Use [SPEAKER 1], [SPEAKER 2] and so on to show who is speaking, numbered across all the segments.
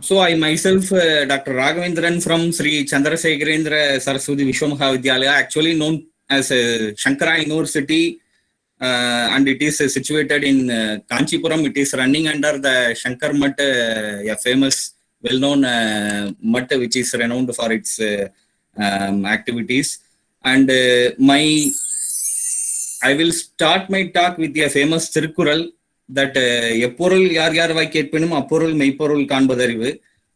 [SPEAKER 1] So I myself, Dr. Ragavendran from Sri Chandrasekharendra Saraswati Vishwamahavidyalaya, actually known as Shankara University, and it is situated in Kanchipuram. It is running under the Shankar Mutt, a famous, well-known mutt which is renowned for its activities. And I will start my talk with a famous Tirukkural that எப்பொருள் யார் யார் வாய் கேட்பினும் அப்பொருள் மெய்ப்பொருள் காண்பதறிவு.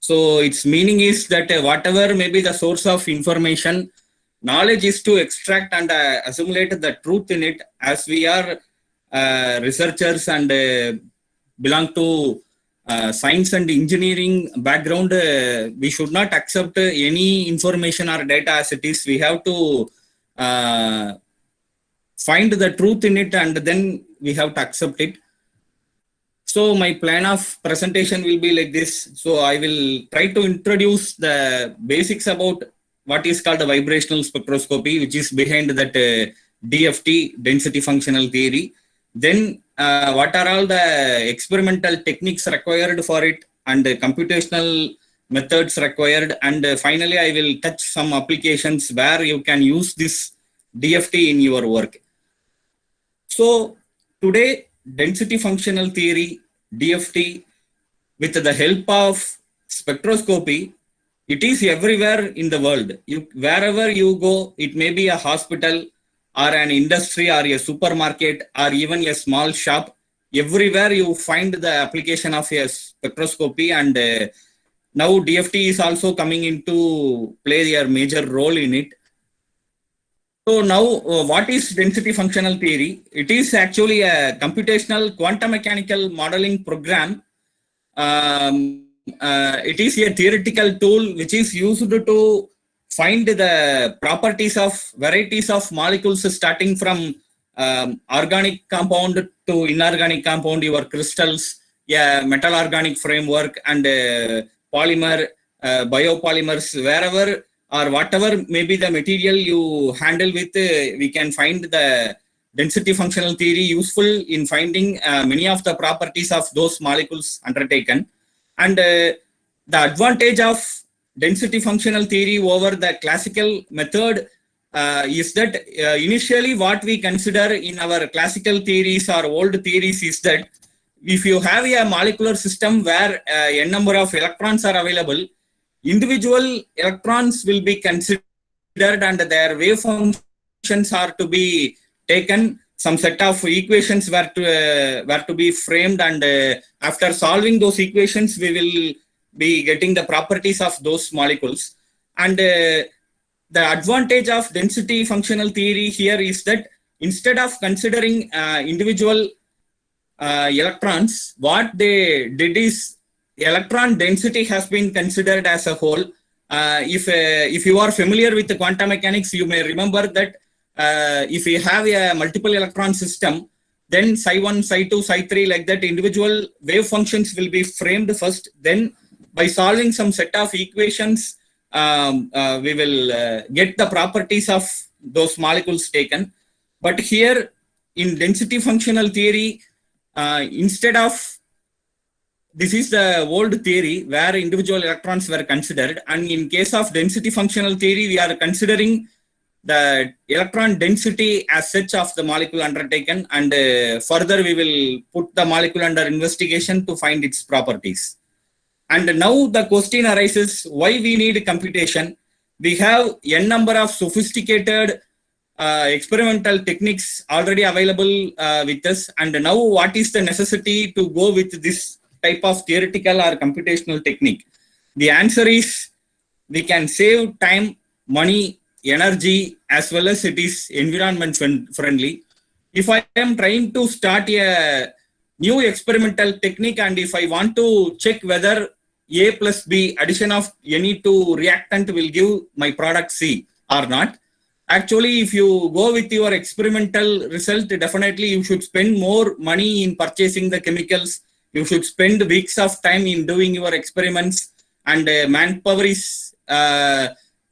[SPEAKER 1] So its meaning is that whatever may be the source of information, knowledge is to extract and assimilate the truth in it. As we are researchers and belong to science and engineering background, we should not accept any information or data as it is. We have to find the truth in it and then we have to accept it. So my plan of presentation will be like this. So I will try to introduce the basics about what is called the vibrational spectroscopy, which is behind that DFT, density functional theory. Then what are all the experimental techniques required for it and computational methods required. And finally, I will touch some applications where you can use this DFT in your work. So today, density functional theory, DFT, with the help of spectroscopy, it is everywhere in the world. Wherever you go, it may be a hospital or an industry or a supermarket or even a small shop. Everywhere you find the application of a spectroscopy, and now DFT is also coming into play a major role in it. So now, what is density functional theory? It is actually a computational quantum mechanical modeling program. It is a theoretical tool which is used to find the properties of varieties of molecules starting from organic compound to inorganic compound, your crystals, metal organic framework, and polymer, biopolymers, wherever or whatever may be the material you handle with, we can find the density functional theory useful in finding many of the properties of those molecules undertaken. And the advantage of density functional theory over the classical method is that initially what we consider in our classical theories or old theories is that if you have a molecular system where n number of electrons are available, individual electrons will be considered and their wave functions are to be taken. Some set of equations were to be framed, and after solving those equations, we will be getting the properties of those molecules. And the advantage of density functional theory here is that instead of considering individual electrons, what they did is electron density has been considered as a whole. If you are familiar with the quantum mechanics, you may remember that if you have a multiple electron system, then psi1, psi2, psi3, like that, individual wave functions will be framed first. Then by solving some set of equations, we will get the properties of those molecules taken. But here in density functional theory, instead of, this is the old theory where individual electrons were considered, and in case of density functional theory, we are considering the electron density as such of the molecule undertaken, and further we will put the molecule under investigation to find its properties. And now the question arises, why we need computation? We have n number of sophisticated experimental techniques already available with us, and now what is the necessity to go with this type of theoretical or computational technique? The answer is we can save time, money, energy, as well as it is environment friendly. If I am trying to start a new experimental technique and if I want to check whether A plus B addition of any two reactant will give my product C or not, actually if you go with your experimental result, definitely you should spend more money in purchasing the chemicals. You should spend weeks of time in doing your experiments, and manpower is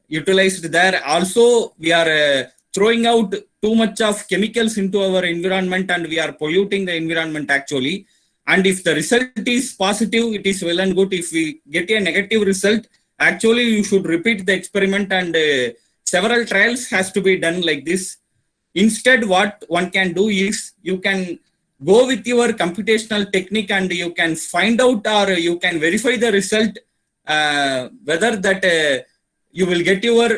[SPEAKER 1] utilized there. Also, we are throwing out too much of chemicals into our environment and we are polluting the environment actually. And if the result is positive, it is well and good. If we get a negative result, actually you should repeat the experiment, and several trials has to be done like this. Instead, what one can do is you can go with your computational technique and you can find out, or you can verify the result, whether that you will get your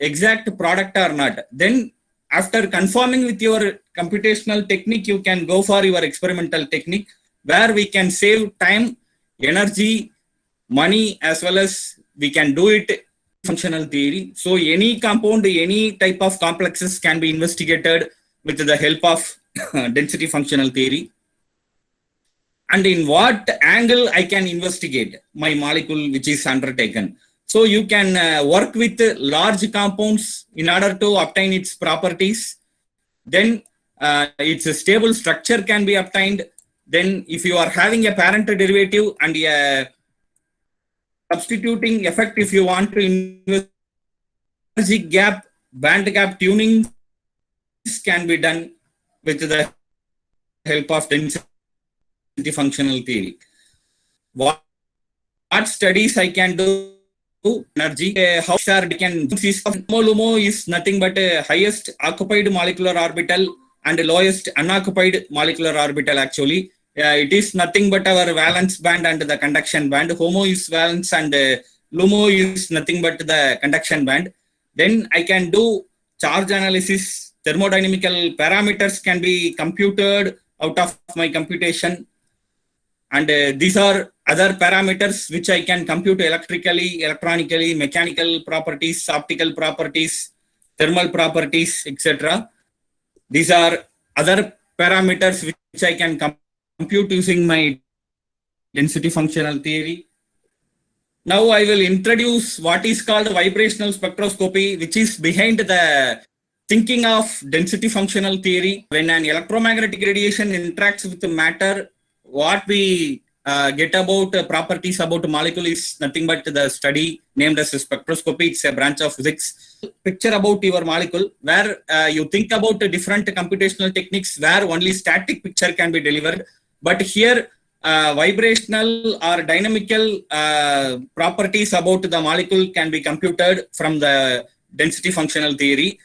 [SPEAKER 1] exact product or not. Then after confirming with your computational technique, you can go for your experimental technique, where we can save time, energy, money, as well as we can do it functional theory. So any compound, any type of complexes can be investigated with the help of density functional theory. And in what angle I can investigate my molecule which is undertaken. So you can work with large compounds in order to obtain its properties. Then its stable structure can be obtained. Then if you are having a parent derivative and a substituting effect, if you want to investigate energy gap, band gap tuning can be done with the help of density functional theory. What studies I can do? Energy, how we can LUMO is nothing but highest occupied molecular orbital and lowest unoccupied molecular orbital. Actually, it is nothing but our valence band and the conduction band. HOMO is valence and LUMO is nothing but the conduction band. Then I can do charge analysis. Thermodynamical parameters can be computed out of my computation. And these are other parameters which I can compute electrically, electronically, mechanical properties, optical properties, thermal properties, etc. These are other parameters which I can compute using my density functional theory. Now I will introduce what is called vibrational spectroscopy, which is behind the thinking of density functional theory. When an electromagnetic radiation interacts with the matter, what we get about properties about a molecule is nothing but the study named as spectroscopy. It's a branch of physics. Picture about your molecule, where you think about different computational techniques where only static picture can be delivered. But here, vibrational or dynamical properties about the molecule can be computed from the density functional theory.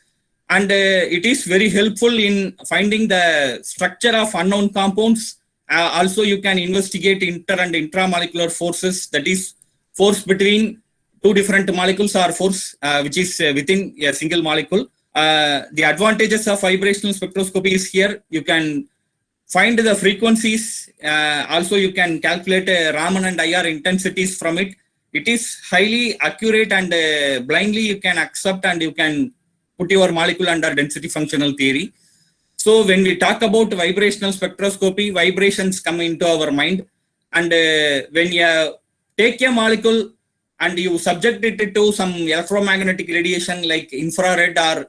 [SPEAKER 1] And it is very helpful in finding the structure of unknown compounds. Also, you can investigate inter and intramolecular forces, that is, force between two different molecules or force which is within a single molecule. The advantages of vibrational spectroscopy is here. You can find the frequencies. Also, you can calculate Raman and IR intensities from it. It is highly accurate, and blindly you can accept and you can put your molecule under density functional theory. So when we talk about vibrational spectroscopy, vibrations come into our mind. And when you take a molecule and you subject it to some electromagnetic radiation like infrared or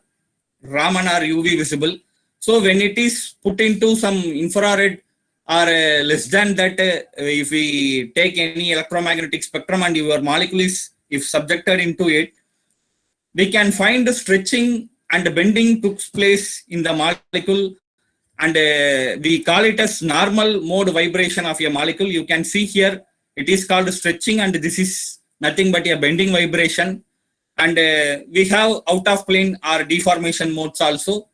[SPEAKER 1] Raman or UV visible. So when it is put into some infrared or less than that, if we take any electromagnetic spectrum and your molecule is if subjected into it, we can find stretching and bending takes place in the molecule, and we call it as normal mode vibration of a molecule. You can see here it is called stretching, and this is nothing but a bending vibration. And we have out of plane or deformation modes also.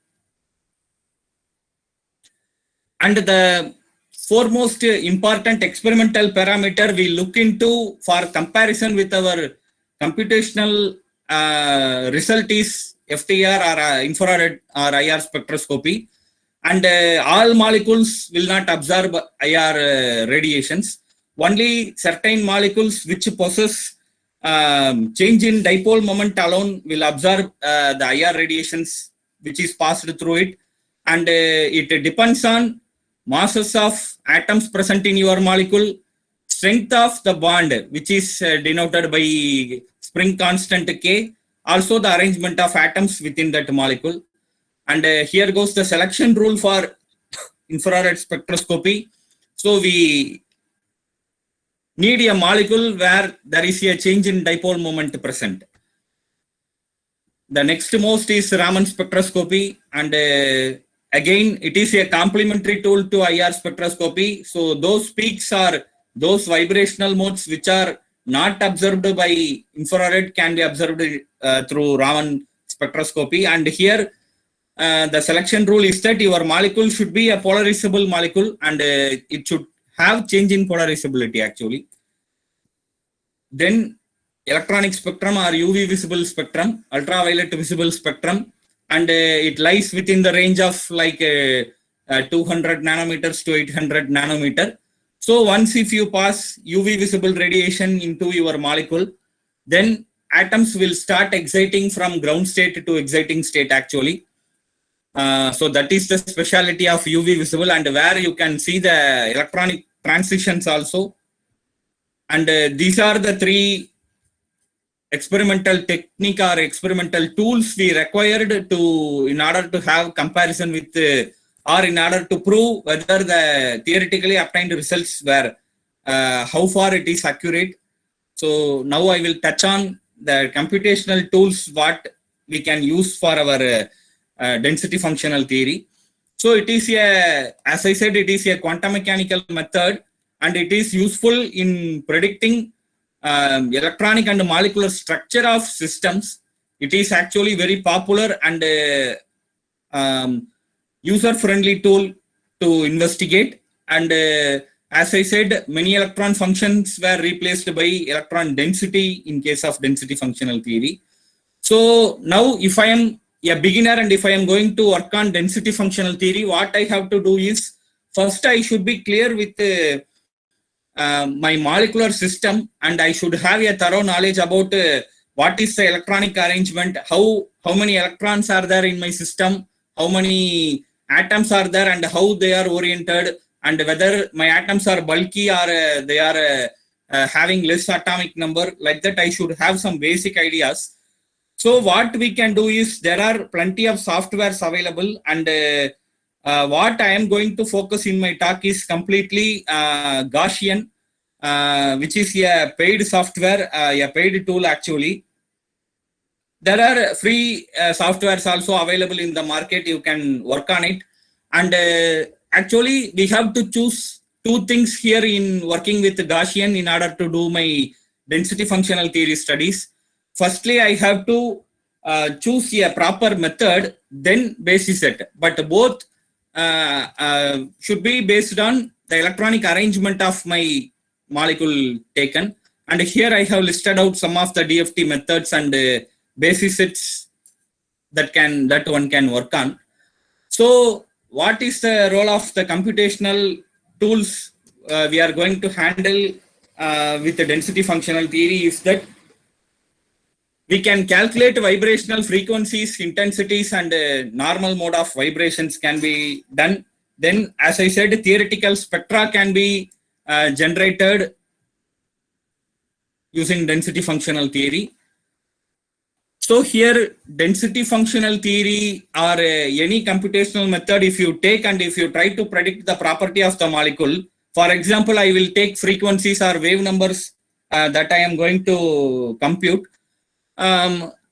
[SPEAKER 1] And the foremost important experimental parameter we look into for comparison with our computational result is FTR or infrared or IR spectroscopy. And all molecules will not absorb IR radiations. Only certain molecules which possess change in dipole moment alone will absorb the IR radiations which is passed through it. And it depends on masses of atoms present in your molecule, strength of the bond which is denoted by spring constant K, also the arrangement of atoms within that molecule. And here goes the selection rule for infrared spectroscopy. So we need a molecule where there is a change in dipole moment present. The next most is Raman spectroscopy, and Again, it is a complementary tool to IR spectroscopy. So those peaks are those vibrational modes which are not observed by infrared can be observed through Raman spectroscopy. And here the selection rule is that your molecule should be a polarizable molecule, and it should have change in polarizability actually. Then electronic spectrum or UV visible spectrum, ultraviolet visible spectrum, and it lies within the range of like 200 nanometers to 800 nanometer. So once if you pass UV visible radiation into your molecule, then atoms will start exciting from ground state to exciting state actually. So that is the speciality of UV visible, and where you can see the electronic transitions also. And these are the three experimental technique or experimental tools we required to in order to have comparison with or in order to prove whether the theoretically obtained results were how far it is accurate. So now I will touch on the computational tools what we can use for our density functional theory. So it is a, as I said, it is a quantum mechanical method, and it is useful in predicting electronic and molecular structure of systems. It is actually very popular and user-friendly tool to investigate. And as I said, many electron functions were replaced by electron density in case of density functional theory. So now if I am a beginner and if I am going to work on density functional theory, what I have to do is, first I should be clear with my molecular system, and I should have a thorough knowledge about what is the electronic arrangement, how many electrons are there in my system, how many atoms are there and how they are oriented, and whether my atoms are bulky or they are having less atomic number. Like that I should have some basic ideas. So what we can do is, there are plenty of softwares available, and what I am going to focus in my talk is completely Gaussian, which is a paid software, a paid tool actually. There are free softwares also available in the market. You can work on it. And actually, we have to choose two things here in working with Gaussian in order to do my density functional theory studies. Firstly, I have to choose a proper method, then basis set. But both should be based on the electronic arrangement of my molecule taken. And here I have listed out some of the DFT methods and basis sets that one can work on. So what is the role of the computational tools we are going to handle with the density functional theory is that we can calculate vibrational frequencies, intensities, and normal mode of vibrations can be done. Then, as I said, theoretical spectra can be generated using density functional theory. So here, density functional theory or any computational method, if you take and if you try to predict the property of the molecule, for example, I will take frequencies or wave numbers that I am going to compute.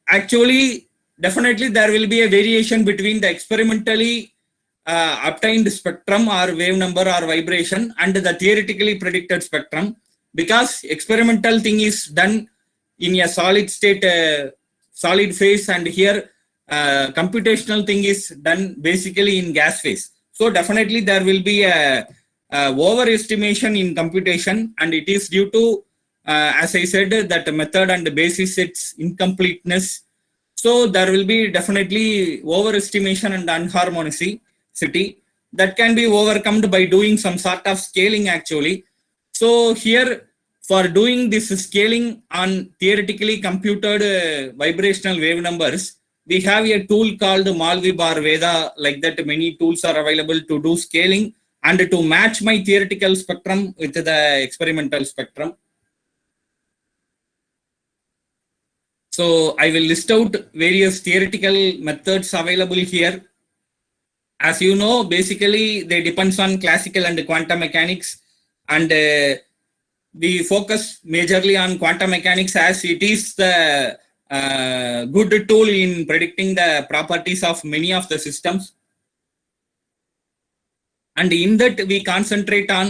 [SPEAKER 1] Actually, definitely there will be a variation between the experimentally obtained spectrum or wave number or vibration and the theoretically predicted spectrum, because experimental thing is done in a solid state, solid phase, and here computational thing is done basically in gas phase. So definitely there will be a overestimation in computation, and it is due to as I said, that method and basis its incompleteness. So there will be definitely overestimation and unharmonicity that can be overcome by doing some sort of scaling actually. So here, for doing this scaling on theoretically computed vibrational wave numbers, we have a tool called Malvib or Veda. Like that, many tools are available to do scaling and to match my theoretical spectrum with the experimental spectrum. So I will list out various theoretical methods available here. As you know, basically they depends on classical and quantum mechanics, and we focus majorly on quantum mechanics as it is the good tool in predicting the properties of many of the systems. And in that we concentrate on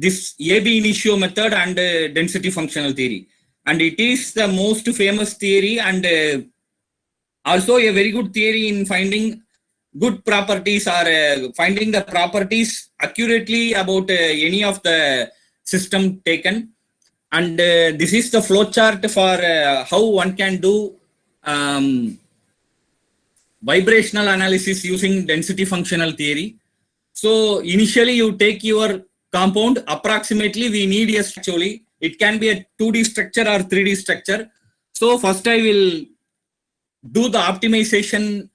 [SPEAKER 1] this AB initio method and density functional theory. And it is the most famous theory and also a very good theory in finding good properties or finding the properties accurately about any of the system taken. And this is the flowchart for how one can do vibrational analysis using density functional theory. So initially you take your compound, approximately we need a actually it can be a 2D structure or 3D structure. So first I will do the optimization,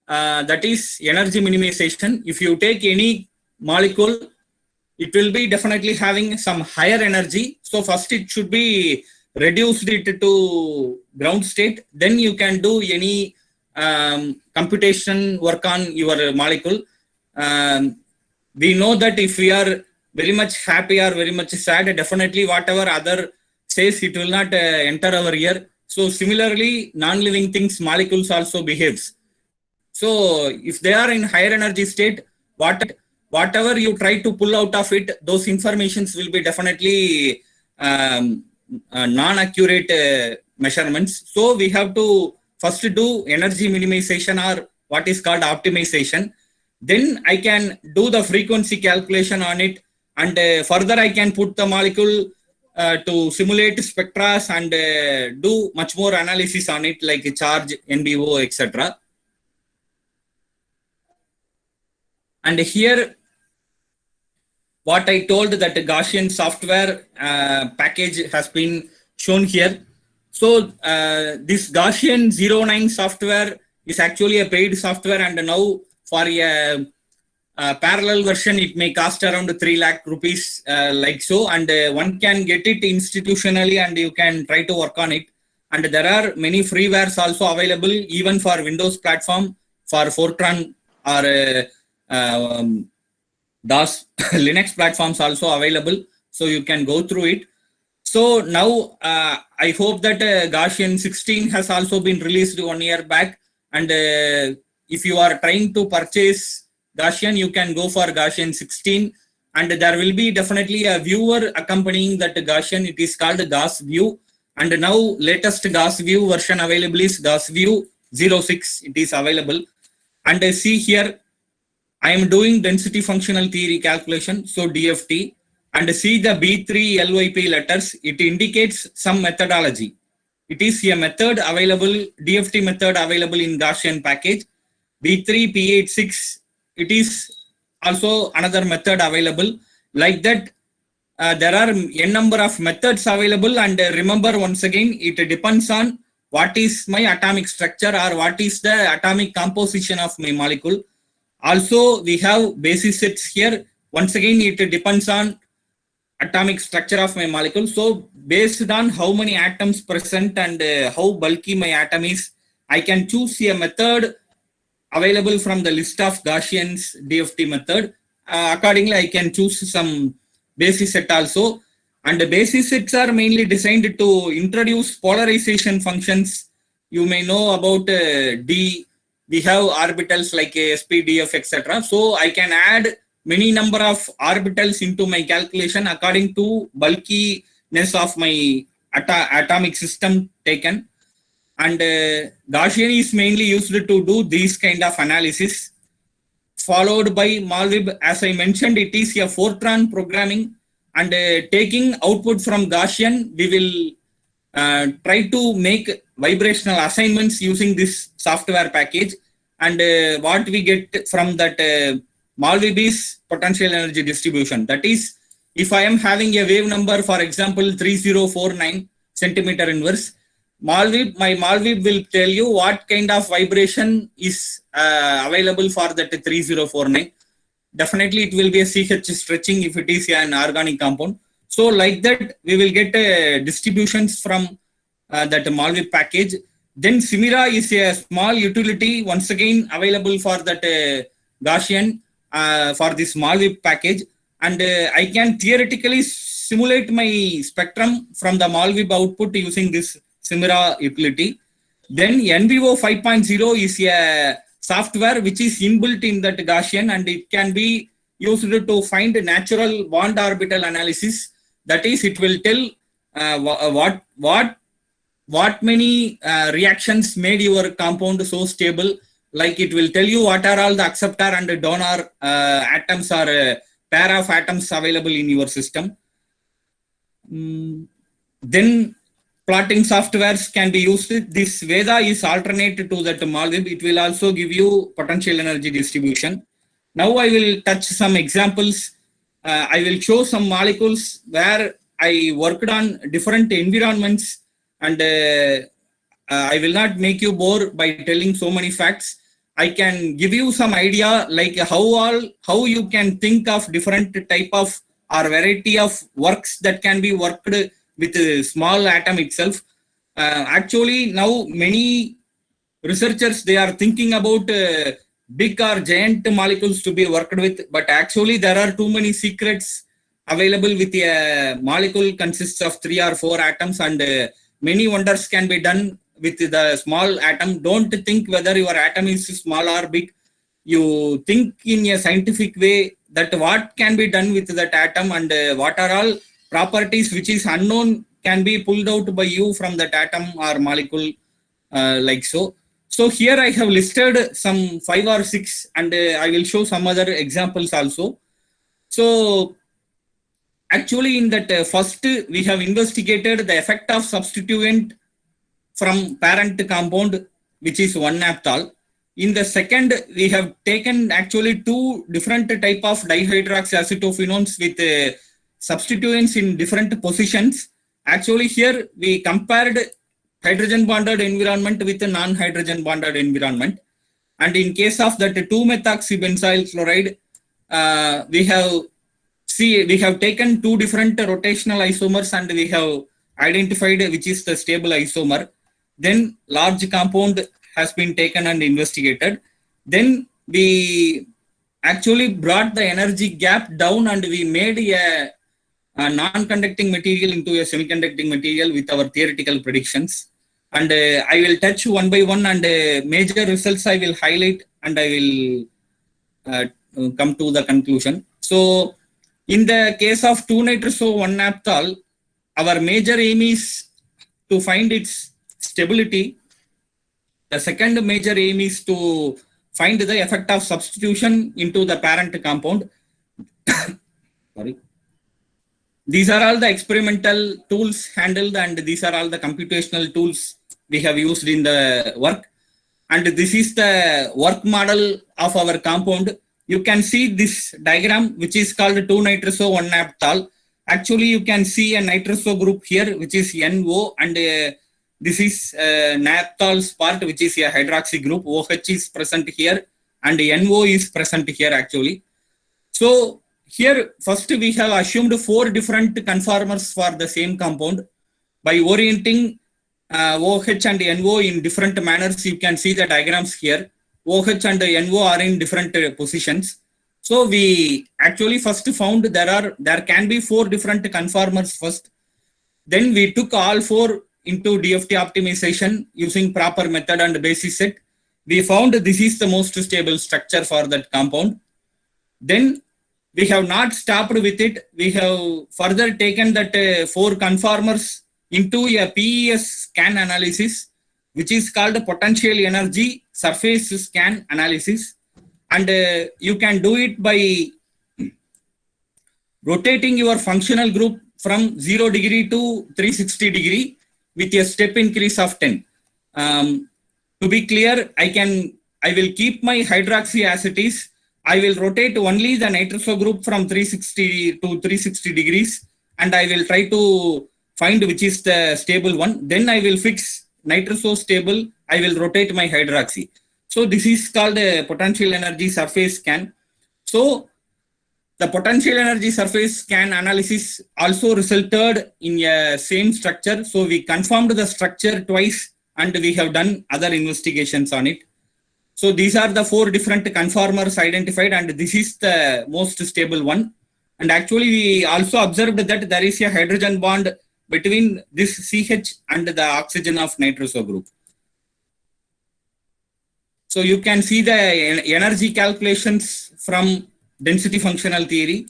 [SPEAKER 1] that is energy minimization. If you take any molecule, it will be definitely having some higher energy. So first it should be reduced it to ground state. Then you can do any computation work on your molecule. We know that if we are very much happy or very much sad, definitely whatever other says, it will not enter our ear. So similarly, non-living things molecules also behaves. So if they are in higher energy state, whatever you try to pull out of it, those informations will be definitely non-accurate measurements. So we have to first do energy minimization or what is called optimization. Then I can do the frequency calculation on it, and further I can put the molecule to simulate spectra and do much more analysis on it, like charge, NBO, etc. And here what I told that Gaussian software package has been shown here. So this Gaussian 09 software is actually a paid software, and now for a parallel version it may cost around 3 lakh rupees like so, and one can get it institutionally and you can try to work on it. And there are many freewares also available even for Windows platform, for Fortran or DOS Linux platforms also available, so you can go through it. So now I hope that Gaussian 16 has also been released 1 year back, and if you are trying to purchase Gaussian, you can go for Gaussian 16, and there will be definitely a viewer accompanying that Gaussian. It is called Gauss View, and now latest Gauss View version available is Gauss View 06. It is available, and see here I am doing density functional theory calculation, so DFT, and see the B3 LYP letters. It indicates some methodology. It is a method available, DFT method available in Gaussian package. B3 P86, it is also another method available. Like that, there are n number of methods available, and remember once again, it depends on what is my atomic structure or what is the atomic composition of my molecule. Also, we have basis sets here. Once again, it depends on atomic structure of my molecule. So based on how many atoms present and how bulky my atom is, I can choose a method available from the list of Gaussian's DFT method. Accordingly, I can choose some basis set also. And the basis sets are mainly designed to introduce polarization functions. You may know about D. We have orbitals like sp, df, etc. So I can add many number of orbitals into my calculation according to bulkiness of my atomic system taken. And Gaussian is mainly used to do these kind of analysis, followed by Malvib. As I mentioned, it is a Fortran programming, and taking output from Gaussian, we will try to make vibrational assignments using this software package. And what we get from that Malvib is potential energy distribution. That is, if I am having a wave number, for example, 3049 centimeter inverse, my Malvib will tell you what kind of vibration is available for that 3049. Definitely it will be a CH stretching if it is an organic compound. So like that, we will get distributions from that Malvib package. Then Simira is a small utility, once again available for that Gaussian for this Malvib package. And I can theoretically simulate my spectrum from the Malvib output using this Simira utility. Then NVO 5.0 is a software which is inbuilt in that Gaussian, and it can be used to find natural bond orbital analysis. That is, it will tell what many reactions made your compound so stable. Like it will tell you what are all the acceptor and donor atoms or pair of atoms available in your system. Then plotting softwares can be used. This Veda is alternate to that Malib. It will also give you potential energy distribution. Now I will touch some examples. I will show some molecules where I worked on different environments, and I will not make you bore by telling so many facts. I can give you some idea like how you can think of different type of or variety of works that can be worked with a small atom itself. Actually, now many researchers, they are thinking about big or giant molecules to be worked with, but actually there are too many secrets available with a molecule consists of 3 or 4 atoms, and many wonders can be done with the small atom. Don't think whether your atom is small or big. You think in a scientific way that what can be done with that atom, and what are all properties which is unknown can be pulled out by you from that atom or molecule, like so. So here I have listed some 5 or 6, and I will show some other examples also. So actually in that first we have investigated the effect of substituent from parent compound, which is 1-naphthol. In the second, we have taken actually 2 different type of dihydroxyacetophenones with substituents in different positions. Actually here we compared hydrogen bonded environment with a non-hydrogen bonded environment. And in case of that 2-methoxybenzyl chloride, we have taken 2 different rotational isomers, and we have identified which is the stable isomer. Then large compound has been taken and investigated. Then we actually brought the energy gap down, and we made a non-conducting material into a semiconducting material with our theoretical predictions. And I will touch one by one, and major results I will highlight, and I will come to the conclusion. So in the case of 2-nitroso-1-naphthol, our major aim is to find its stability. The second major aim is to find the effect of substitution into the parent compound. Sorry. These are all the experimental tools handled, and these are all the computational tools we have used in the work. And this is the work model of our compound. You can see this diagram, which is called 2-nitroso-1-naphthol. Actually, you can see a nitroso group here, which is NO, and this is naphthol's part, which is a hydroxy group. OH is present here, and NO is present here actually. So here, first we have assumed 4 different conformers for the same compound. By orienting OH and NO in different manners, you can see the diagrams here. OH and NO are in different positions. So we actually first found there can be 4 different conformers first. Then we took all 4 into DFT optimization using proper method and basis set. We found this is the most stable structure for that compound. Then we have not stopped with it. We have further taken that 4 conformers into a PES scan analysis, which is called potential energy surface scan analysis. And you can do it by rotating your functional group from 0 degree to 360 degree with a step increase of 10. To be clear, I will keep my hydroxy as it is. I will rotate only the nitroso group from 360 to 360 degrees, and I will try to find which is the stable one. Then I will fix nitroso stable. I will rotate my hydroxy. So this is called a potential energy surface scan. So the potential energy surface scan analysis also resulted in a same structure. So we confirmed the structure twice, and we have done other investigations on it. So these are the 4 different conformers identified, and this is the most stable one. And actually we also observed that there is a hydrogen bond between this CH and the oxygen of nitroso group. So you can see the energy calculations from density functional theory.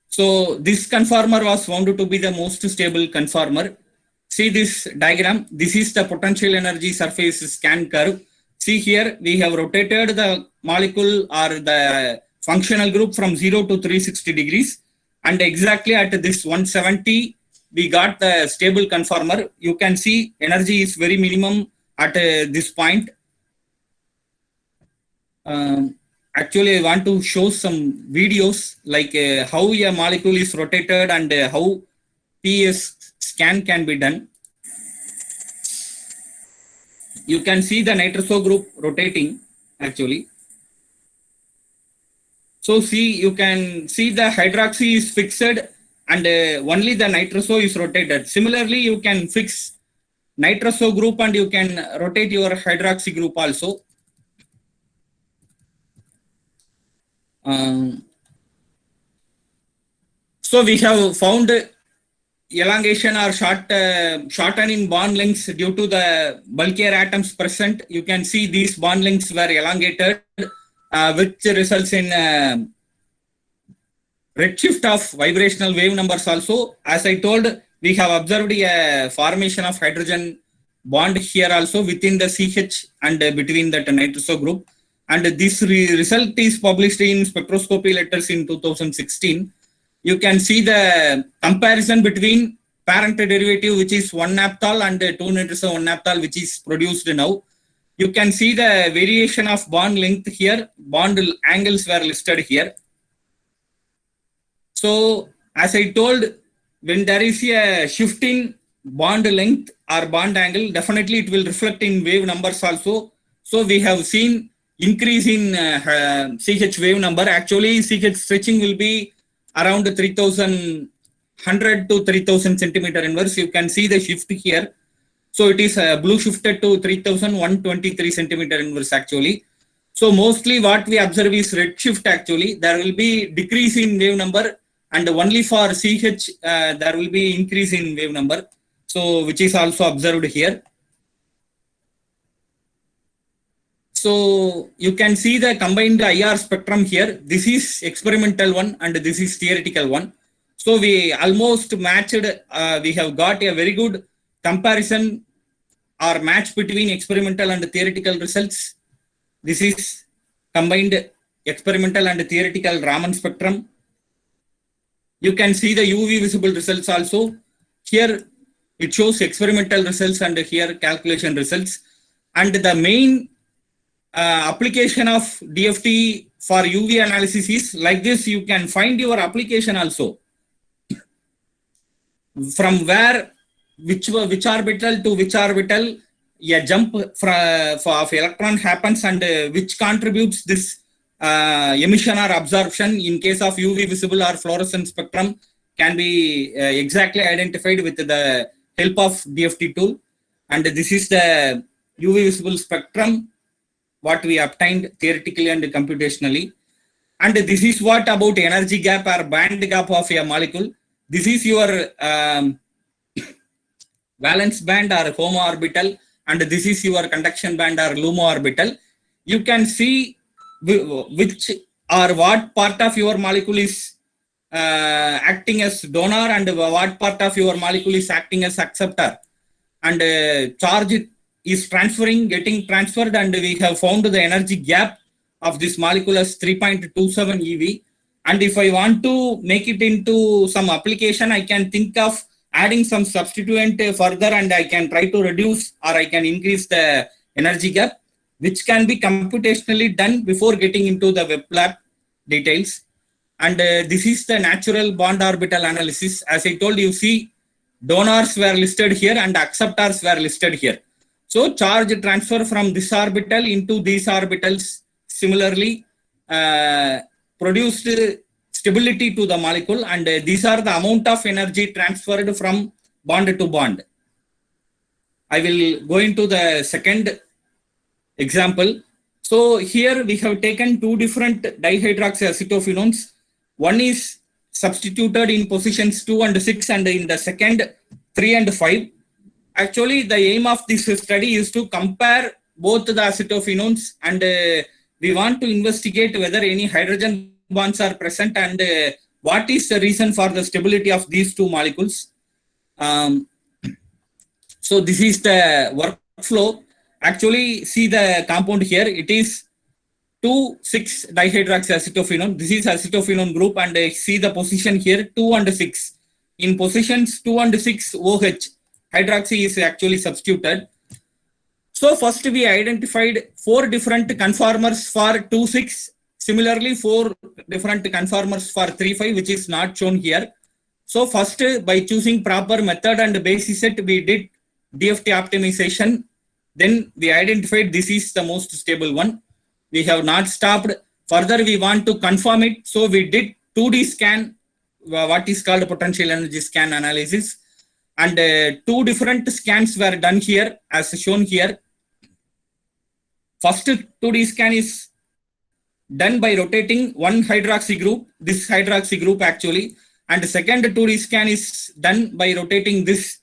[SPEAKER 1] So this conformer was found to be the most stable conformer. See this diagram. This is the potential energy surface scan curve. See here, we have rotated the molecule or the functional group from 0 to 360 degrees. And exactly at this 170, we got the stable conformer. You can see energy is very minimum at this point. Actually, I want to show some videos like how a molecule is rotated and how PS scan can be done. You can see the nitroso group rotating actually. So see, you can see the hydroxy is fixed and only the nitroso is rotated. Similarly, you can fix nitroso group and you can rotate your hydroxy group also. So we have found elongation or shortening bond lengths due to the bulkier atoms present. You can see these bond lengths were elongated, which results in redshift of vibrational wave numbers also. As I told, we have observed a formation of hydrogen bond here also within the CH and between that nitroso group. And this result is published in spectroscopy letters in 2016. You can see the comparison between parent derivative, which is 1-naphthol, and 2-nitroso 1-naphthol, which is produced now. You can see the variation of bond length here. Bond angles were listed here. So, as I told, when there is a shift in bond length or bond angle, definitely it will reflect in wave numbers also. So, we have seen increase in CH wave number. Actually, CH stretching will be around 3100 to 3000 centimeter inverse. You can see the shift here. So it is blue shifted to 3123 centimeter inverse actually. So mostly what we observe is red shift actually. There will be decrease in wave number and only for CH there will be increase in wave number. So which is also observed here. So you can see the combined IR spectrum here. This is experimental one and this is theoretical one. So we almost matched, we have got a very good comparison or match between experimental and theoretical results. This is combined experimental and theoretical Raman spectrum. You can see the UV visible results also. Here it shows experimental results and here calculation results. And the main application of DFT for UV analysis is like this. You can find your application also. From where, which orbital to which orbital a jump of electron happens and which contributes this emission or absorption in case of UV visible or fluorescent spectrum can be exactly identified with the help of DFT tool. And this is the UV visible spectrum what we obtained theoretically and computationally. And this is what about energy gap or band gap of a molecule. This is your valence band or HOMO orbital, and this is your conduction band or LUMO orbital. You can see which or what part of your molecule is acting as donor and what part of your molecule is acting as acceptor. And charge is getting transferred, and we have found the energy gap of this molecule as 3.27 eV. And if I want to make it into some application, I can think of adding some substituent further, and I can try to reduce or I can increase the energy gap, which can be computationally done before getting into the web lab details. And this is the natural bond orbital analysis. As I told you, see, donors were listed here and acceptors were listed here. So charge transfer from this orbital into these orbitals similarly produced stability to the molecule, and these are the amount of energy transferred from bond to bond. I will go into the second example. So here we have taken two different dihydroxyacetophenones. One is substituted in positions 2 and 6, and in the second 3 and 5. Actually, the aim of this study is to compare both the acetophenones and we want to investigate whether any hydrogen bonds are present and what is the reason for the stability of these two molecules. So this is the workflow. Actually, see the compound here. It is 2,6-dihydroxyacetophenone. This is acetophenone group, and see the position here 2 and 6. In positions 2 and 6, OH hydroxy is actually substituted. So first we identified 4 different conformers for 2,6. Similarly, 4 different conformers for 3,5, which is not shown here. So first, by choosing proper method and basis set, we did DFT optimization. Then we identified this is the most stable one. We have not stopped. Further, we want to confirm it. So we did 2D scan, what is called potential energy scan analysis. And 2 different scans were done here as shown here. First 2D scan is done by rotating one hydroxy group, this hydroxy group actually. And the second 2D scan is done by rotating this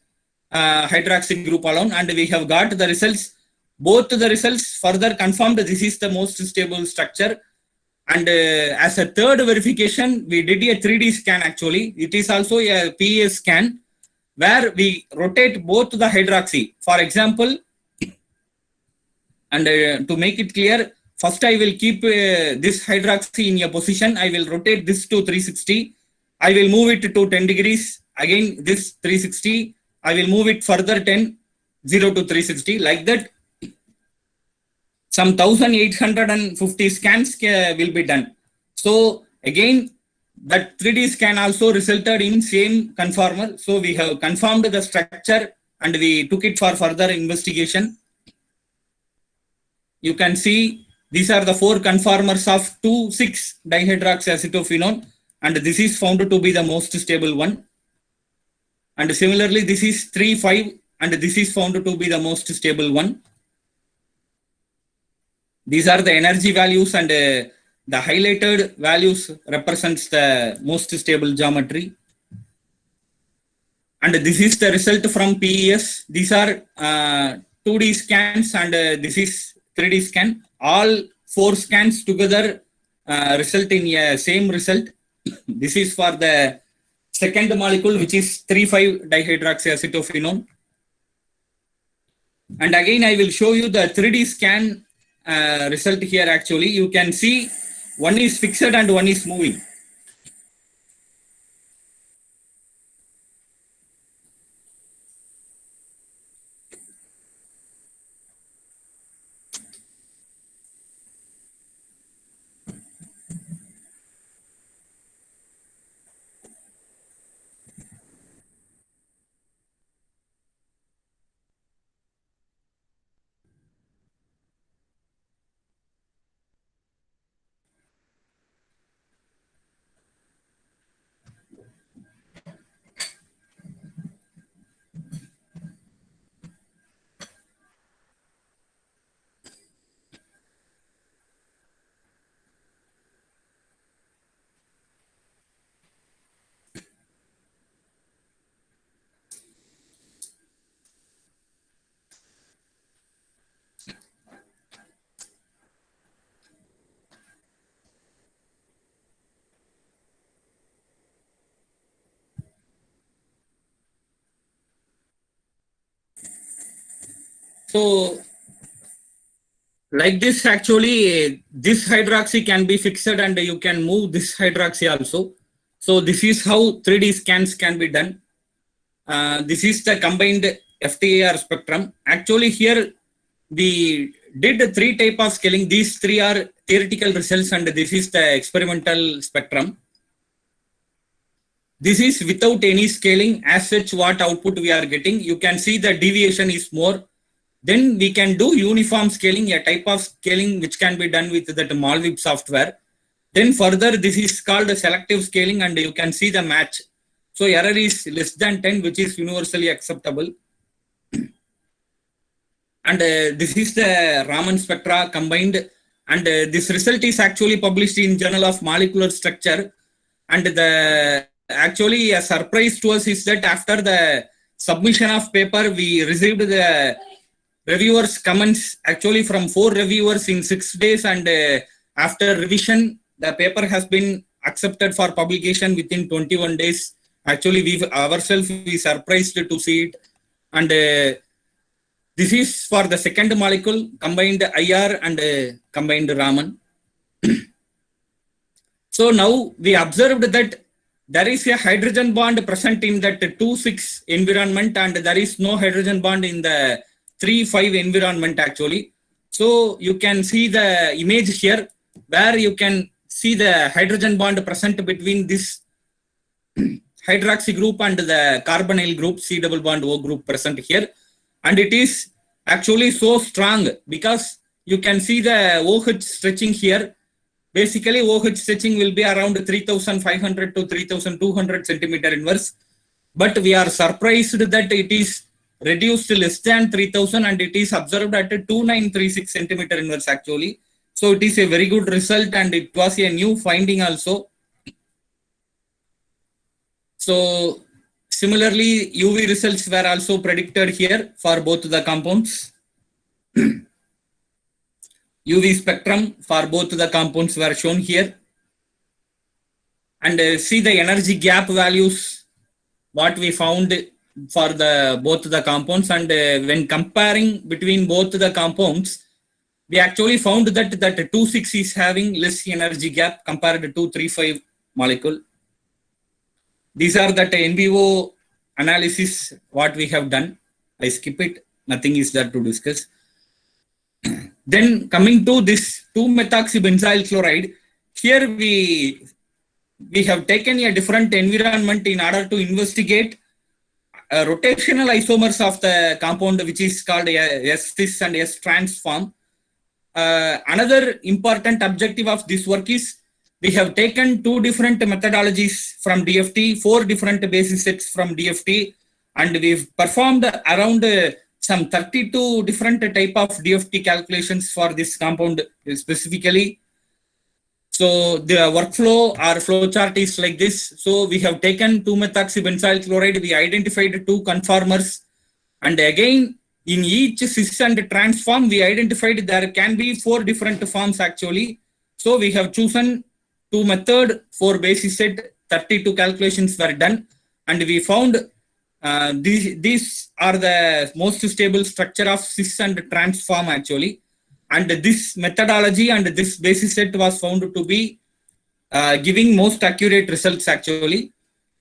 [SPEAKER 1] hydroxy group alone. And we have got the results. Both the results further confirmed this is the most stable structure. And as a third verification, we did a 3D scan actually. It is also a PES scan where we rotate both the hydroxy. For example, and to make it clear, first I will keep this hydroxy in a position. I will rotate this to 360. I will move it to 10 degrees. Again, this 360. I will move it further 10, 0 to 360. Like that, some 1,850 scans will be done. So again, that 3D scan also resulted in same conformer. So we have confirmed the structure and we took it for further investigation. You can see these are the 4 conformers of 2,6-dihydroxyacetophenone, and this is found to be the most stable one. And similarly, this is 3,5, and this is found to be the most stable one. These are the energy values, and the highlighted values represents the most stable geometry. And this is the result from PES. These are 2D scans, and this is 3D scan. All 4 scans together result in a same result. This is for the second molecule, which is 3,5-dihydroxyacetophenone. And again, I will show you the 3D scan result here. Actually, you can see one is fixed and one is moving. So like this, actually, this hydroxy can be fixed and you can move this hydroxy also. So this is how 3D scans can be done. This is the combined FTIR spectrum. Actually, here we did 3 types of scaling. These 3 are theoretical results, and this is the experimental spectrum. This is without any scaling. As such, what output we are getting, you can see the deviation is more. Then we can do uniform scaling, a type of scaling which can be done with that Malvib software. Then further, this is called selective scaling, and you can see the match. So error is less than 10, which is universally acceptable. And this is the Raman spectra combined. And this result is actually published in Journal of Molecular Structure. And the actually a surprise to us is that after the submission of paper, we received the reviewers comments actually from 4 reviewers in 6 days, and after revision the paper has been accepted for publication within 21 days. Actually we ourselves we surprised to see it. And this is for the second molecule, combined IR and combined Raman. So now we observed that there is a hydrogen bond present in that 2,6 environment, and there is no hydrogen bond in the 3,5 environment actually. So you can see the image here where you can see the hydrogen bond present between this hydroxy group and the carbonyl group, C double bond O group present here. And it is actually so strong because you can see the OH stretching here. Basically, OH stretching will be around 3,500 to 3,200 centimeter inverse. But we are surprised that it is reduced to less than 3,000 and it is observed at 2,936 centimeter inverse actually. So it is a very good result and it was a new finding also. So similarly, UV results were also predicted here for both the compounds. UV spectrum for both the compounds were shown here. And see the energy gap values, what we found for the both the compounds. And when comparing between both the compounds, we actually found that 2,6 is having less energy gap compared to 3,5 molecule. These are that in vivo analysis what we have done. I skip it. Nothing is there to discuss. Then coming to this 2-methoxybenzyl chloride, here we have taken a different environment in order to investigate rotational isomers of the compound, which is called S-cis and S-trans form. Another important objective of this work is we have taken 2 different methodologies from DFT, 4 different basis sets from DFT, and we've performed around some 32 different type of DFT calculations for this compound specifically. So the workflow or flow chart is like this. So we have taken 2-methoxybenzyl chloride, we identified 2 conformers, and again in each cis and trans form we identified there can be 4 different forms actually. So we have chosen 2 method, 4 basis set, 32 calculations were done, and we found these are the most stable structure of cis and trans form actually. And this methodology and this basis set was found to be giving most accurate results actually.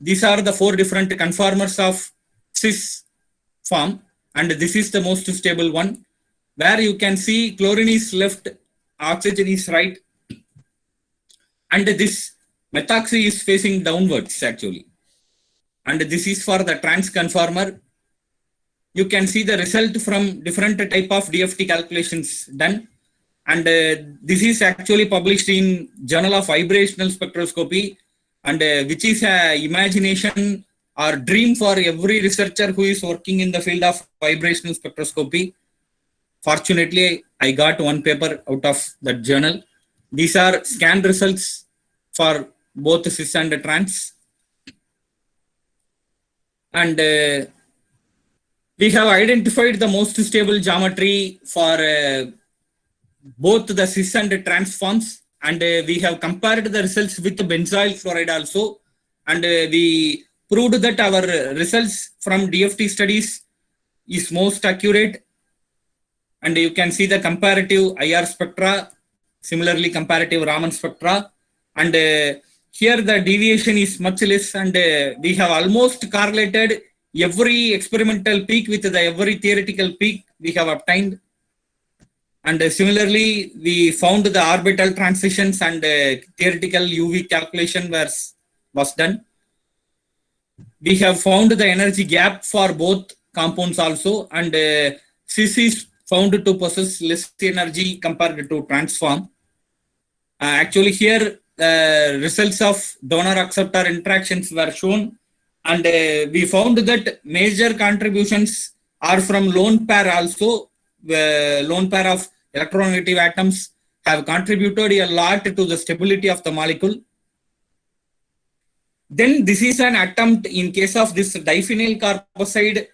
[SPEAKER 1] These are the 4 different conformers of cis form, and this is the most stable one, where you can see chlorine is left, oxygen is right, and this methoxy is facing downwards actually. And this is for the trans conformer. You can see the result from different type of DFT calculations done. And this is actually published in Journal of Vibrational Spectroscopy, and which is a imagination or dream for every researcher who is working in the field of vibrational spectroscopy. Fortunately, I got 1 paper out of that journal. These are scan results for both cis and trans. And we have identified the most stable geometry for both the cis and trans forms, and we have compared the results with benzyl chloride also, and we proved that our results from DFT studies is most accurate. And you can see the comparative IR spectra, similarly comparative Raman spectra, and here the deviation is much less, and we have almost correlated every experimental peak with the every theoretical peak we have obtained. And similarly, we found the orbital transitions and theoretical UV calculation was done. We have found the energy gap for both compounds also, and cis is found to possess less energy compared to trans form. Actually, here results of donor-acceptor interactions were shown, and we found that major contributions are from lone pair also. Lone pair of electronegative atoms have contributed a lot to the stability of the molecule. Then this is an attempt in case of this diphenyl carboxide.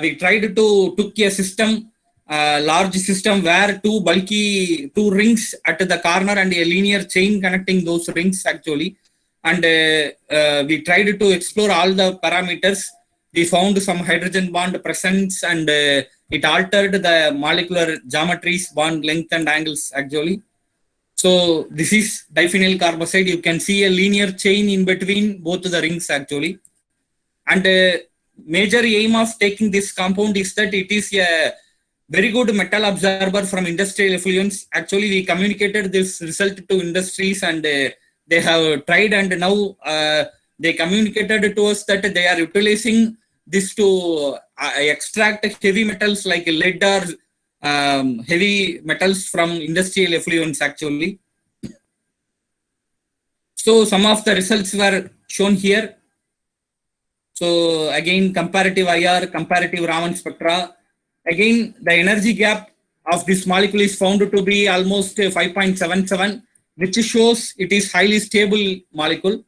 [SPEAKER 1] We tried to took a system large system where two rings at the corner and a linear chain connecting those rings actually. And we tried to explore all the parameters. We found some hydrogen bond presence and it altered the molecular geometries, bond length and angles actually. So this is diphenyl carbazide. You can see a linear chain in between both the rings actually. And major aim of taking this compound is that it is a very good metal absorber from industrial effluents. Actually, we communicated this result to industries and they have tried, and now they communicated to us that they are utilizing this to extract heavy metals like lead or heavy metals from industrial effluents actually. So some of the results were shown here. So again, comparative IR, comparative Raman spectra. Again, the energy gap of this molecule is found to be almost 5.77, which shows it is highly stable molecule.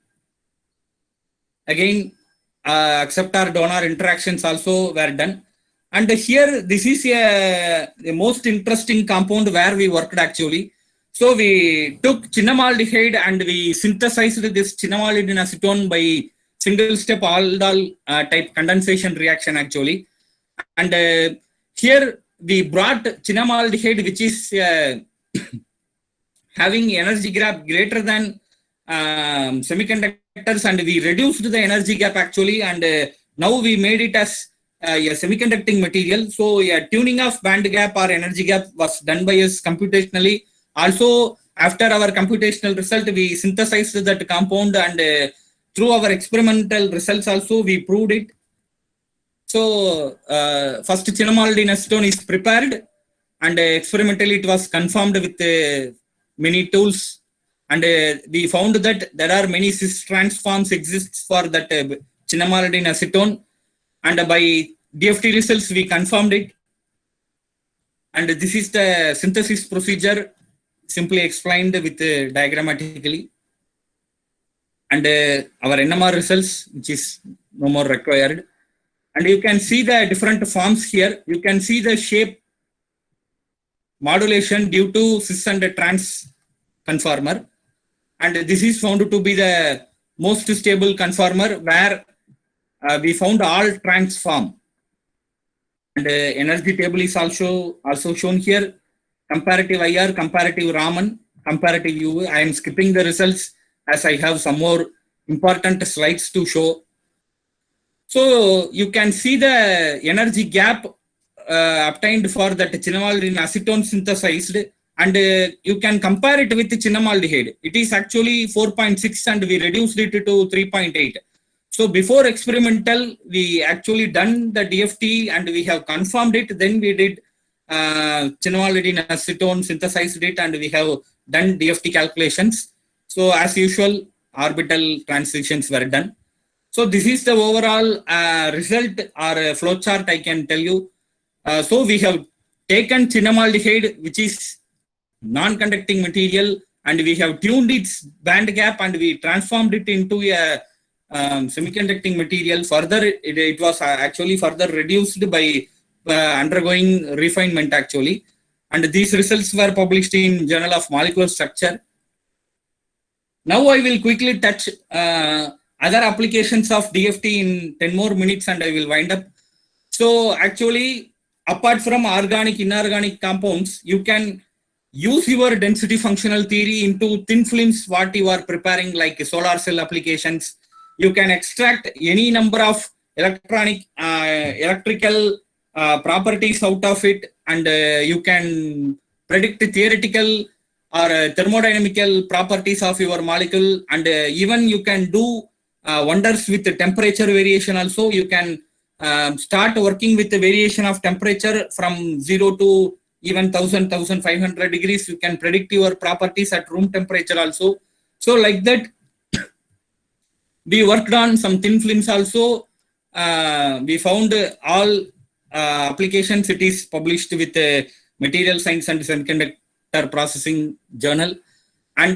[SPEAKER 1] Again, acceptor donor interactions also were done. And here, this is the most interesting compound where we worked actually. So we took cinnamaldehyde and we synthesized this cinnamolidine acetone by single step aldol type condensation reaction actually. And here we brought cinnamaldehyde, which is having energy gap greater than semiconductors, and we reduced the energy gap actually, and now we made it as a semiconducting material. So a tuning of band gap or energy gap was done by us computationally. Also, after our computational result, we synthesized that compound, and through our experimental results also we proved it. So first cinnamolidine acetone is prepared, and experimentally it was confirmed with many tools, and we found that there are many cis transforms exists for that cinnamolidine acetone, and by DFT results we confirmed it. And this is the synthesis procedure simply explained with diagrammatically, and our NMR results, which is no more required. And you can see the different forms here. You can see the shape modulation due to cis and trans conformer. And this is found to be the most stable conformer where we found all transform. And energy table is also shown here. Comparative IR, comparative Raman, comparative UV. I am skipping the results as I have some more important slides to show. So you can see the energy gap obtained for that cinnamolidine acetone synthesized, and you can compare it with the cinnamaldehyde. It is actually 4.6 and we reduced it to 3.8. So before experimental, we actually done the DFT and we have confirmed it. Then we did cinnamalidine acetone, synthesized it, and we have done DFT calculations. So as usual, orbital transitions were done. So this is the overall result or flowchart I can tell you. So we have taken cinnamaldehyde, which is non-conducting material, and we have tuned its band gap and we transformed it into a semiconducting material. Further, it was actually further reduced by undergoing refinement actually. And these results were published in Journal of Molecular Structure. Now I will quickly touch other applications of DFT in 10 more minutes and I will wind up. So actually, apart from organic, inorganic compounds, you can use your density functional theory into thin films what you are preparing, like solar cell applications. You can extract any number of electrical properties out of it, and you can predict theoretical or thermodynamical properties of your molecule, and even you can do wonders with the temperature variation also. You can start working with the variation of temperature from 0 to even 1000, 1500 degrees. You can predict your properties at room temperature also. So like that, we worked on some thin films also. We found all applications. It is published with Material Science and Semiconductor Processing Journal. And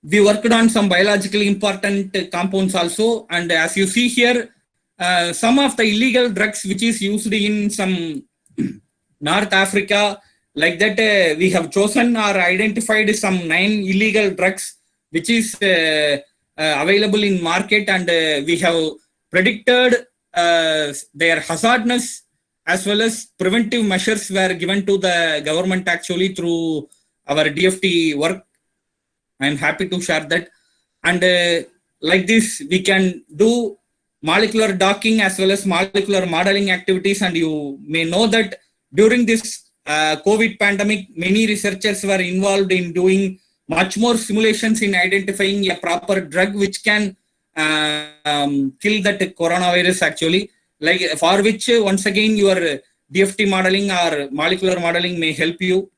[SPEAKER 1] we worked on some biologically important compounds also. And as you see here, some of the illegal drugs which is used in some North Africa, like that, we have chosen or identified some 9 illegal drugs which is available in market, and we have predicted their hazardness as well as preventive measures were given to the government actually through our DFT work. I am happy to share that. And like this, we can do molecular docking as well as molecular modeling activities. And you may know that during this COVID pandemic, many researchers were involved in doing much more simulations in identifying a proper drug which can kill that coronavirus actually, like for which once again your DFT modeling or molecular modeling may help you.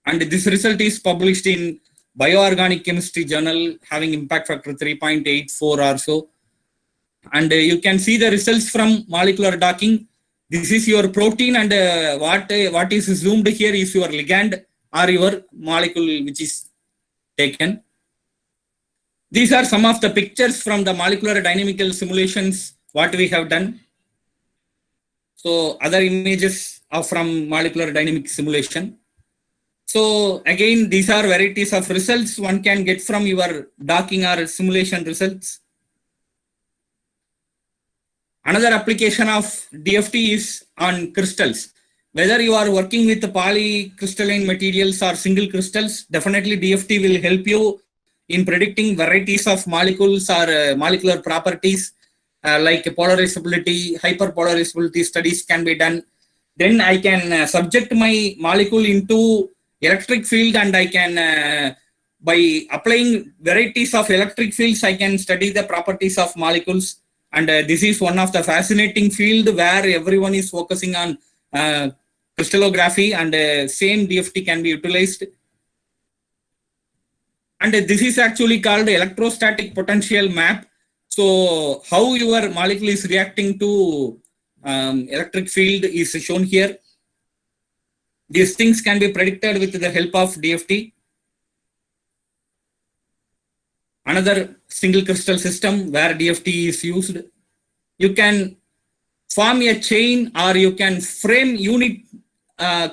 [SPEAKER 1] And this result is published in Bioorganic Chemistry Journal, having impact factor 3.84 or so. And you can see the results from molecular docking. This is your protein, and what is zoomed here is your ligand or your molecule which is taken. These are some of the pictures from the molecular dynamical simulations what we have done. So other images are from molecular dynamic simulation. So again, these are varieties of results one can get from your docking or simulation results. Another application of DFT is on crystals. Whether you are working with polycrystalline materials or single crystals, definitely DFT will help you in predicting varieties of molecules or molecular properties like polarizability, hyperpolarizability studies can be done. Then I can subject my molecule into electric field, and I can, by applying varieties of electric fields, I can study the properties of molecules. And this is one of the fascinating field where everyone is focusing on crystallography, and same DFT can be utilized. And this is actually called electrostatic potential map. So how your molecule is reacting to electric field is shown here. These things can be predicted with the help of DFT. Another single crystal system where DFT is used. You can form a chain or you can frame unit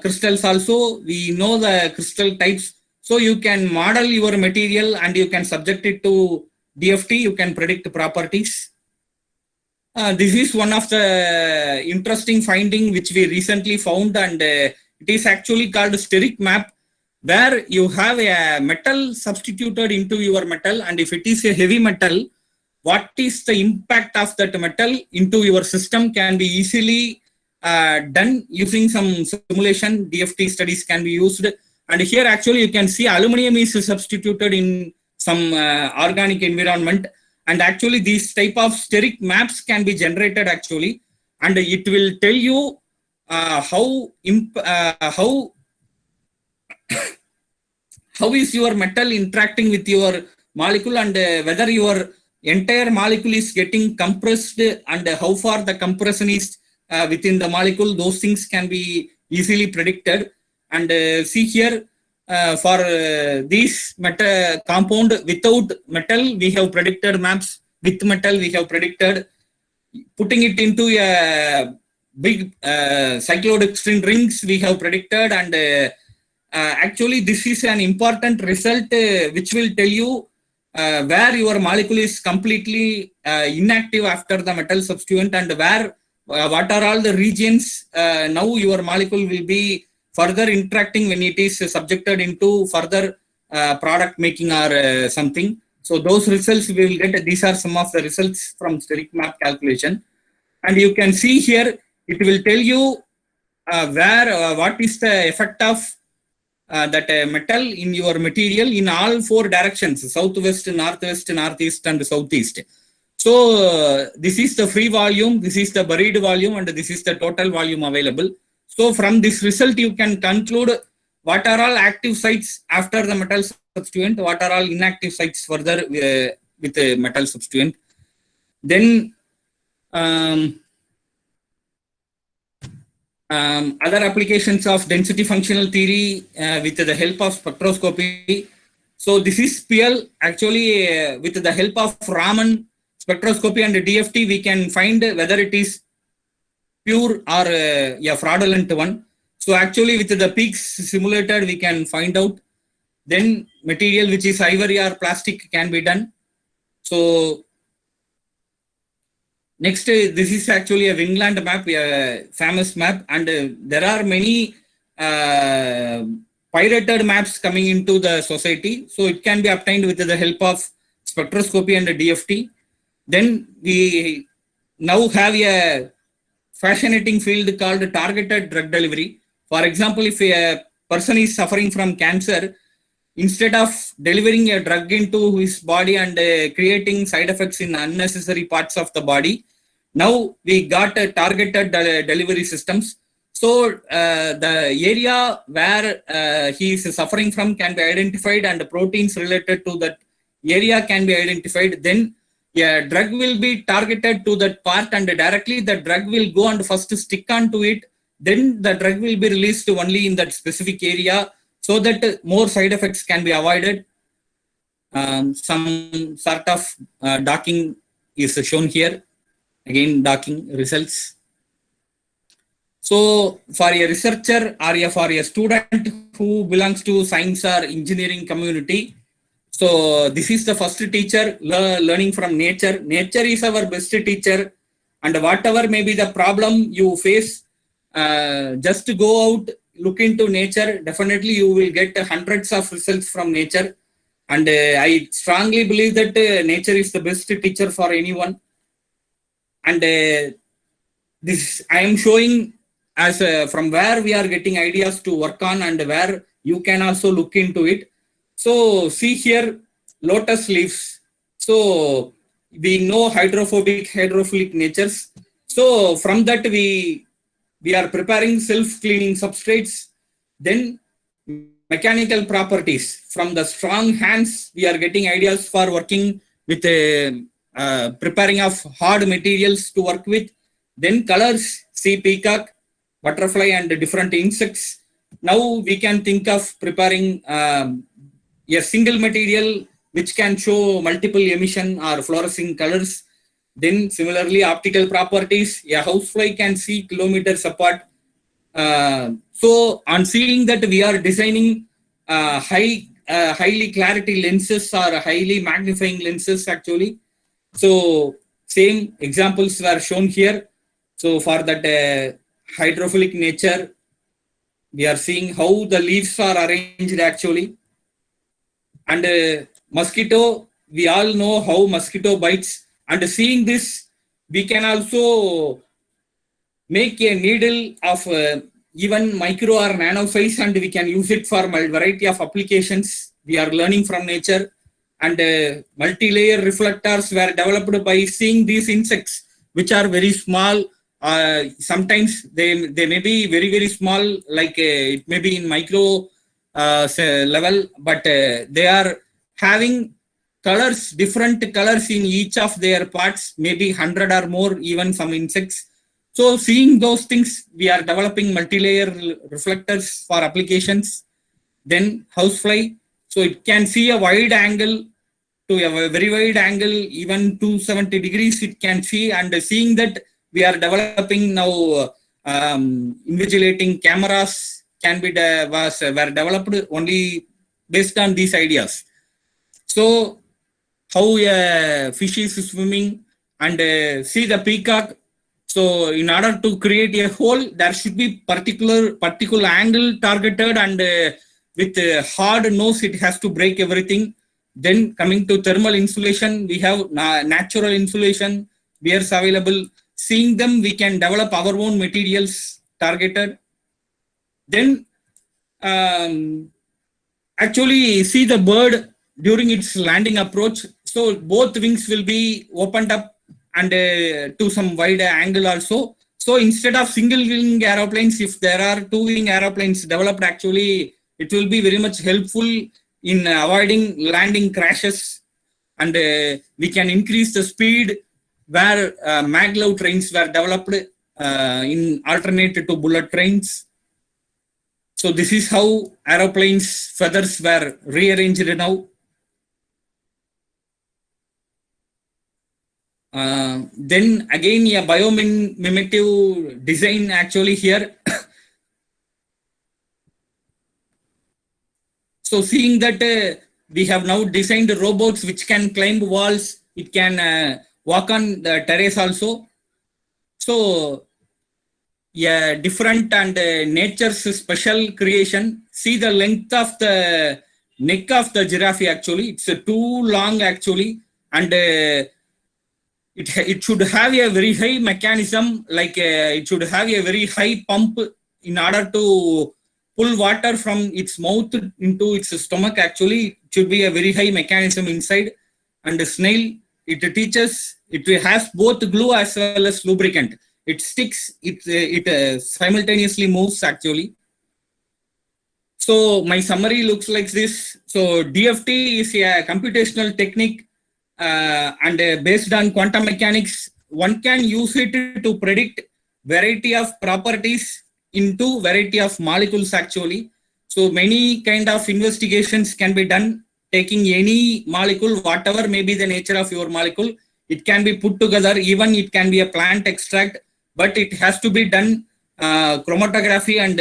[SPEAKER 1] crystals also. We know the crystal types. So you can model your material and you can subject it to DFT. You can predict properties. This is one of the interesting finding which we recently found, and it is actually called steric map, where you have a metal substituted into your metal, and if it is a heavy metal, what is the impact of that metal into your system can be easily done using some simulation. DFT studies can be used. And here actually you can see aluminum is substituted in some organic environment, and actually these type of steric maps can be generated actually, and it will tell you how is your metal interacting with your molecule, and whether your entire molecule is getting compressed, and how far the compression is within the molecule. Those things can be easily predicted. And see here, for this metal compound without metal, we have predicted maps. With metal, we have predicted. Putting it into a big cyclodextrin rings, we have predicted. And actually, this is an important result which will tell you where your molecule is completely inactive after the metal substituent, and where what are all the regions now your molecule will be further interacting when it is subjected into further product making or something. So those results we will get. These are some of the results from steric map calculation, and you can see here it will tell you where what is the effect of that metal in your material in all 4 directions: southwest, northwest, northeast, and southeast. So this is the free volume, this is the buried volume, and this is the total volume available. So from this result, you can conclude what are all active sites after the metal substituent, what are all inactive sites further with the metal substituent. Then other applications of density functional theory with the help of spectroscopy. So this is PL. Actually, with the help of Raman spectroscopy and DFT, we can find whether it is pure or a fraudulent one. So actually with the peaks simulated, we can find out. Then material which is ivory or plastic can be done. So next, this is actually a Wingland map, a famous map, and there are many pirated maps coming into the society. So it can be obtained with the help of spectroscopy and DFT. Then we now have a fascinating field called targeted drug delivery. For example, if a person is suffering from cancer, instead of delivering a drug into his body and creating side effects in unnecessary parts of the body, now we got targeted delivery systems. So the area where he is suffering from can be identified, and the proteins related to that area can be identified. Then a drug will be targeted to that part, and directly the drug will go and first stick onto it. Then the drug will be released only in that specific area, so that more side effects can be avoided. Some sort of docking is shown here. Again, docking results. So for a researcher or for a student who belongs to science or engineering community, so this is the first teacher, learning from nature. Nature is our best teacher, and whatever may be the problem you face, just go out, look into nature. Definitely you will get hundreds of results from nature. And I strongly believe that nature is the best teacher for anyone. And this I am showing as from where we are getting ideas to work on, and where you can also look into it. So see here, lotus leaves. So we know hydrophobic, hydrophilic natures. So from that we are preparing self-cleaning substrates. Then mechanical properties. From the strong hands, we are getting ideas for working with preparing of hard materials to work with. Then colors, see peacock, butterfly, and different insects. Now we can think of preparing a single material which can show multiple emission or fluorescing colors. Then similarly, optical properties, a housefly can see kilometers apart. So on seeing that, we are designing highly clarity lenses or highly magnifying lenses actually. So same examples were shown here. So for that hydrophilic nature, we are seeing how the leaves are arranged actually. And mosquito, we all know how mosquito bites. And seeing this, we can also make a needle of even micro or nano size, and we can use it for a variety of applications. We are learning from nature. And multi-layer reflectors were developed by seeing these insects, which are very small. Sometimes they may be very, very small, like it may be in micro level, but they are having colors, different colors in each of their parts, maybe 100 or more, even some insects. So seeing those things, we are developing multi-layer reflectors for applications. Then housefly, so it can see a wide angle to a very wide angle, even 270 degrees it can see. And seeing that, we are developing now invigilating cameras can be were developed only based on these ideas. So how a fish is swimming, and see the peacock. So in order to create a hole, there should be particular angle targeted, and with a hard nose, it has to break everything. Then coming to thermal insulation, we have natural insulation, wares available. Seeing them, we can develop our own materials targeted. Then actually see the bird during its landing approach. So both wings will be opened up, and to some wide angle also. So instead of single wing aeroplanes, if there are two wing aeroplanes developed, actually it will be very much helpful in avoiding landing crashes. And we can increase the speed, where maglev trains were developed in alternate to bullet trains. So this is how aeroplanes feathers were rearranged now. Then again a biomimetic design actually here. So seeing that we have now designed robots which can climb walls, it can walk on the terrace also. So yeah, different and nature's special creation. See the length of the neck of the giraffe actually. It's too long actually, and it should have a very high mechanism, like it should have a very high pump in order to pull water from its mouth into its stomach. Actually, it should be a very high mechanism inside. And the snail, it teaches, it has both glue as well as lubricant. It sticks, it simultaneously moves actually. So my summary looks like this. So DFT is a computational technique and based on quantum mechanics. One can use it to predict variety of properties into variety of molecules actually. So many kind of investigations can be done taking any molecule, whatever may be the nature of your molecule. It can be put together, even it can be a plant extract, but it has to be done chromatography, and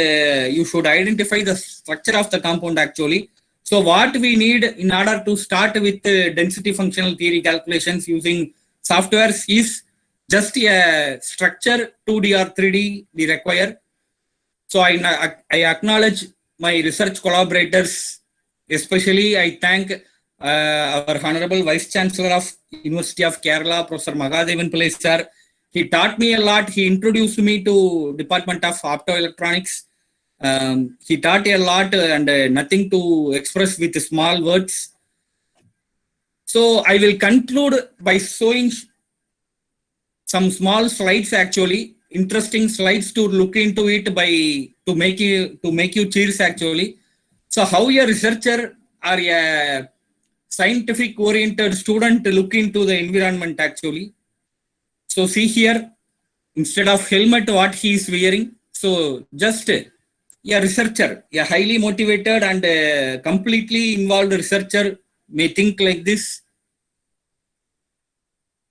[SPEAKER 1] you should identify the structure of the compound actually. So what we need in order to start with density functional theory calculations using softwares is just a structure 2D or 3D we require. So I acknowledge my research collaborators, especially I thank our Honorable Vice Chancellor of University of Kerala, Professor Magadevan Pillai sir. He taught me a lot. He introduced me to Department of Optoelectronics. He taught a lot and nothing to express with small words. So I will conclude by showing some small slides actually, interesting slides to look into it by to make you cheers actually. So how a researcher or a scientific oriented student look into the environment actually. So see here, instead of helmet, what he is wearing. So just a researcher, a highly motivated and completely involved researcher may think like this.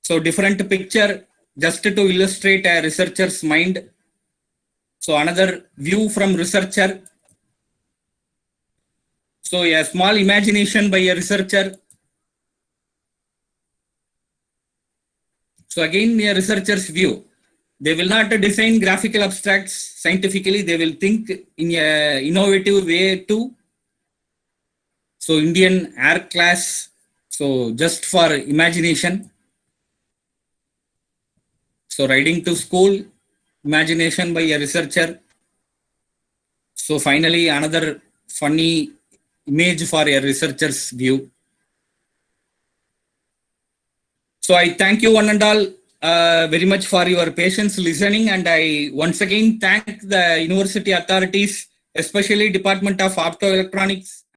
[SPEAKER 1] So different picture just to illustrate a researcher's mind. So another view from researcher. So a small imagination by a researcher. So again, a researcher's view. They will not design graphical abstracts scientifically. They will think in an innovative way too. So Indian air class. So just for imagination. So riding to school, imagination by a researcher. So finally, another funny image for a researcher's view. So I thank you one and all very much for your patience listening, and I once again thank the university authorities, especially Department of Optoelectronics